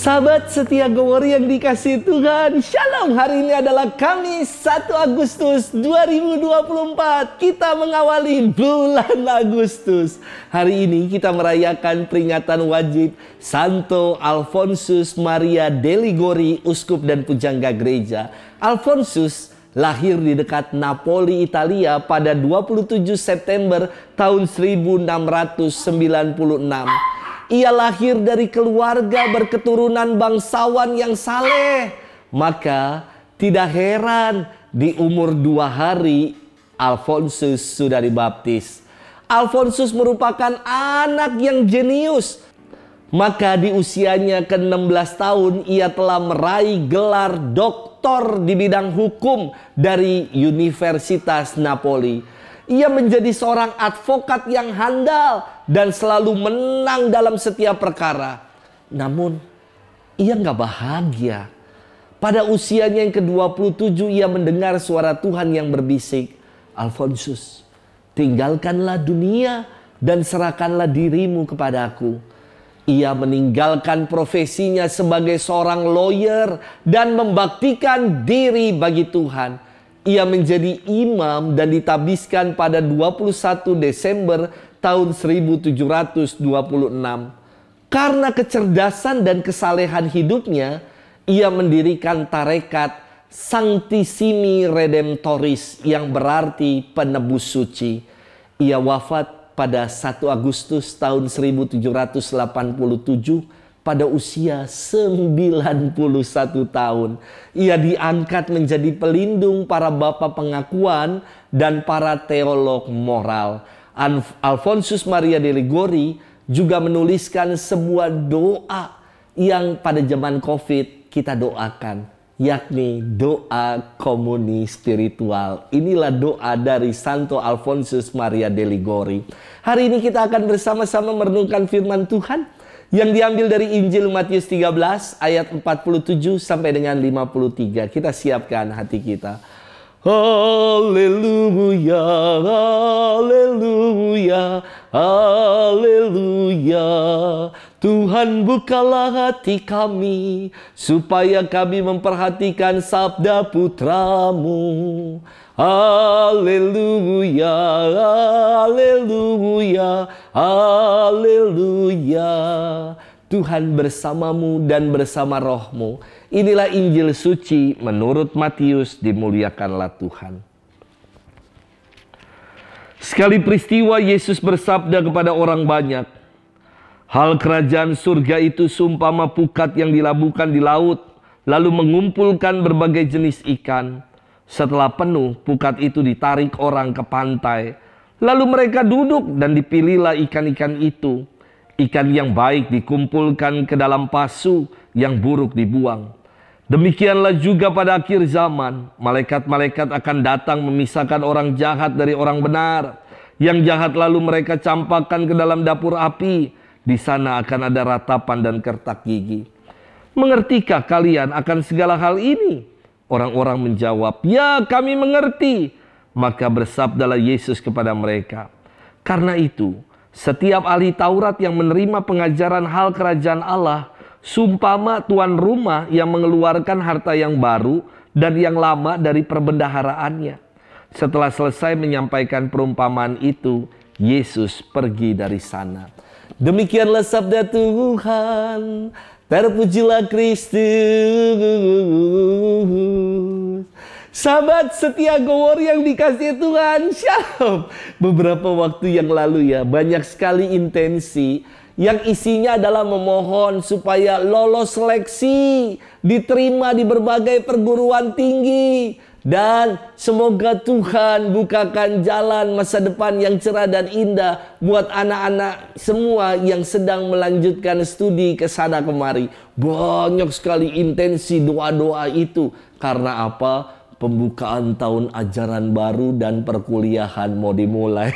Sahabat setia Gowori yang dikasihi Tuhan, Shalom. Hari ini adalah Kamis 1 Agustus 2024. Kita mengawali bulan Agustus. Hari ini kita merayakan peringatan wajib Santo Alfonsus Maria dei Liguori, uskup dan pujangga gereja. Alfonsus lahir di dekat Napoli, Italia pada 27 September tahun 1696. Ia lahir dari keluarga berketurunan bangsawan yang saleh. Maka tidak heran di umur 2 hari Alfonsus sudah dibaptis. Alfonsus merupakan anak yang jenius. Maka di usianya ke-16 tahun ia telah meraih gelar doktor di bidang hukum dari Universitas Napoli. Ia menjadi seorang advokat yang handal dan selalu menang dalam setiap perkara. Namun, ia nggak bahagia. Pada usianya yang ke-27, ia mendengar suara Tuhan yang berbisik, "Alfonsus, tinggalkanlah dunia dan serahkanlah dirimu kepadaku." Ia meninggalkan profesinya sebagai seorang lawyer dan membaktikan diri bagi Tuhan. Ia menjadi imam dan ditabiskan pada 21 Desember tahun 1726. Karena kecerdasan dan kesalehan hidupnya, ia mendirikan tarekat Sanctissimi Redemptoris yang berarti penebus suci. Ia wafat pada 1 Agustus tahun 1787 pada usia 91 tahun. Ia diangkat menjadi pelindung para bapa pengakuan dan para teolog moral. Alfonsus Maria dei Liguori juga menuliskan sebuah doa yang pada zaman COVID kita doakan, yakni doa komuni spiritual. Inilah doa dari Santo Alfonsus Maria dei Liguori. Hari ini kita akan bersama-sama merenungkan firman Tuhan yang diambil dari Injil Matius 13 ayat 47 sampai dengan 53. Kita siapkan hati kita. Haleluya, haleluya, haleluya. Tuhan bukalah hati kami supaya kami memperhatikan sabda putra-Mu. Haleluya, haleluya, haleluya. Tuhan bersamamu dan bersama rohmu. Inilah Injil suci menurut Matius, dimuliakanlah Tuhan. Sekali peristiwa Yesus bersabda kepada orang banyak, "Hal kerajaan surga itu seumpama pukat yang dilabuhkan di laut, lalu mengumpulkan berbagai jenis ikan. Setelah penuh, pukat itu ditarik orang ke pantai. Lalu mereka duduk dan dipilihlah ikan-ikan itu. Ikan yang baik dikumpulkan ke dalam pasu, yang buruk dibuang. Demikianlah juga pada akhir zaman, malaikat-malaikat akan datang memisahkan orang jahat dari orang benar. Yang jahat lalu mereka campakkan ke dalam dapur api. Di sana akan ada ratapan dan kertak gigi. Mengertikah kalian akan segala hal ini?" Orang-orang menjawab, "Ya, kami mengerti." Maka bersabdalah Yesus kepada mereka, "Karena itu, setiap ahli Taurat yang menerima pengajaran hal kerajaan Allah, sumpama tuan rumah yang mengeluarkan harta yang baru dan yang lama dari perbendaharaannya." Setelah selesai menyampaikan perumpamaan itu, Yesus pergi dari sana. Demikianlah sabda Tuhan. Terpujilah Kristus. Sahabat setia Gowori yang dikasihi Tuhan, Shalom. Beberapa waktu yang lalu ya, banyak sekali intensi yang isinya adalah memohon supaya lolos seleksi, diterima di berbagai perguruan tinggi. Dan semoga Tuhan bukakan jalan masa depan yang cerah dan indah buat anak-anak semua yang sedang melanjutkan studi ke sana kemari. Banyak sekali intensi doa-doa itu. Karena apa? Pembukaan tahun ajaran baru dan perkuliahan mau dimulai.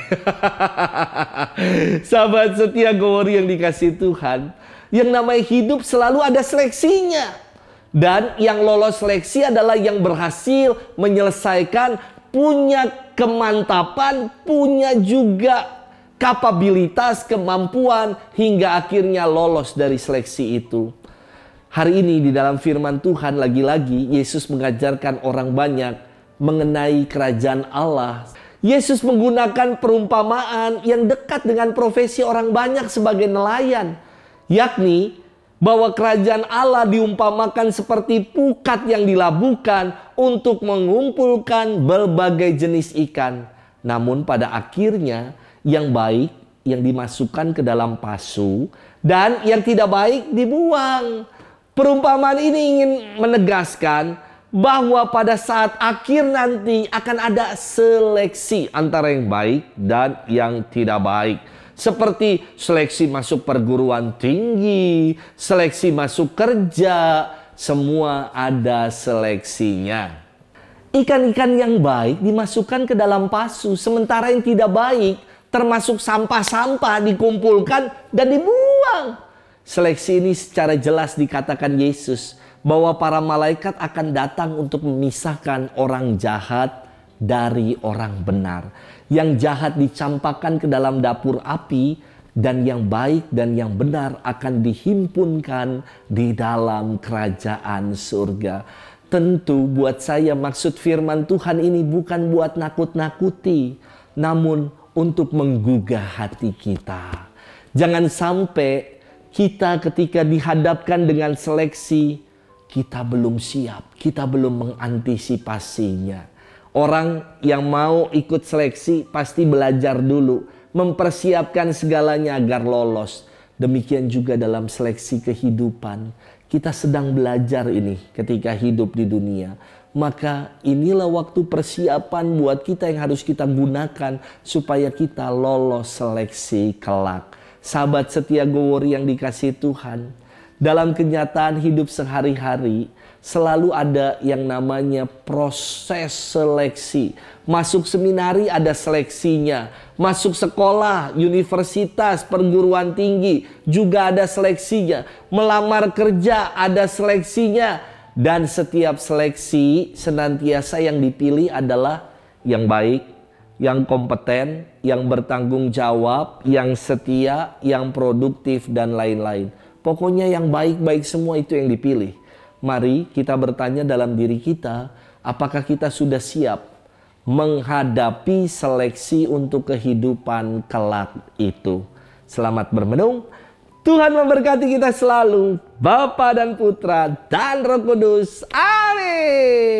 Sahabat setia Gowori yang dikasihi Tuhan, yang namanya hidup selalu ada seleksinya. Dan yang lolos seleksi adalah yang berhasil menyelesaikan, punya kemantapan, punya juga kapabilitas, kemampuan, hingga akhirnya lolos dari seleksi itu. Hari ini di dalam firman Tuhan lagi-lagi Yesus mengajarkan orang banyak mengenai kerajaan Allah. Yesus menggunakan perumpamaan yang dekat dengan profesi orang banyak sebagai nelayan. Yakni bahwa kerajaan Allah diumpamakan seperti pukat yang dilabuhkan untuk mengumpulkan berbagai jenis ikan. Namun pada akhirnya yang baik yang dimasukkan ke dalam pasu dan yang tidak baik dibuang. Perumpamaan ini ingin menegaskan bahwa pada saat akhir nanti akan ada seleksi antara yang baik dan yang tidak baik. Seperti seleksi masuk perguruan tinggi, seleksi masuk kerja, semua ada seleksinya. Ikan-ikan yang baik dimasukkan ke dalam pasu, sementara yang tidak baik termasuk sampah-sampah dikumpulkan dan dibuang. Seleksi ini secara jelas dikatakan Yesus bahwa para malaikat akan datang untuk memisahkan orang jahat dari orang benar. Yang jahat dicampakkan ke dalam dapur api dan yang baik dan yang benar akan dihimpunkan di dalam kerajaan surga. Tentu buat saya maksud firman Tuhan ini bukan buat nakut-nakuti, namun untuk menggugah hati kita. Jangan sampai kita ketika dihadapkan dengan seleksi, kita belum siap, kita belum mengantisipasinya. Orang yang mau ikut seleksi pasti belajar dulu, mempersiapkan segalanya agar lolos. Demikian juga dalam seleksi kehidupan. Kita sedang belajar ini ketika hidup di dunia. Maka inilah waktu persiapan buat kita yang harus kita gunakan supaya kita lolos seleksi kelak. Sahabat setia Gowori yang dikasihi Tuhan, dalam kenyataan hidup sehari-hari selalu ada yang namanya proses seleksi. Masuk seminari ada seleksinya, masuk sekolah, universitas, perguruan tinggi juga ada seleksinya, melamar kerja ada seleksinya, dan setiap seleksi senantiasa yang dipilih adalah yang baik, yang kompeten, yang bertanggung jawab, yang setia, yang produktif, dan lain-lain. Pokoknya yang baik-baik semua itu yang dipilih. Mari kita bertanya dalam diri kita, apakah kita sudah siap menghadapi seleksi untuk kehidupan kelak itu. Selamat bermenung. Tuhan memberkati kita selalu. Bapa dan Putra dan Roh Kudus. Amin.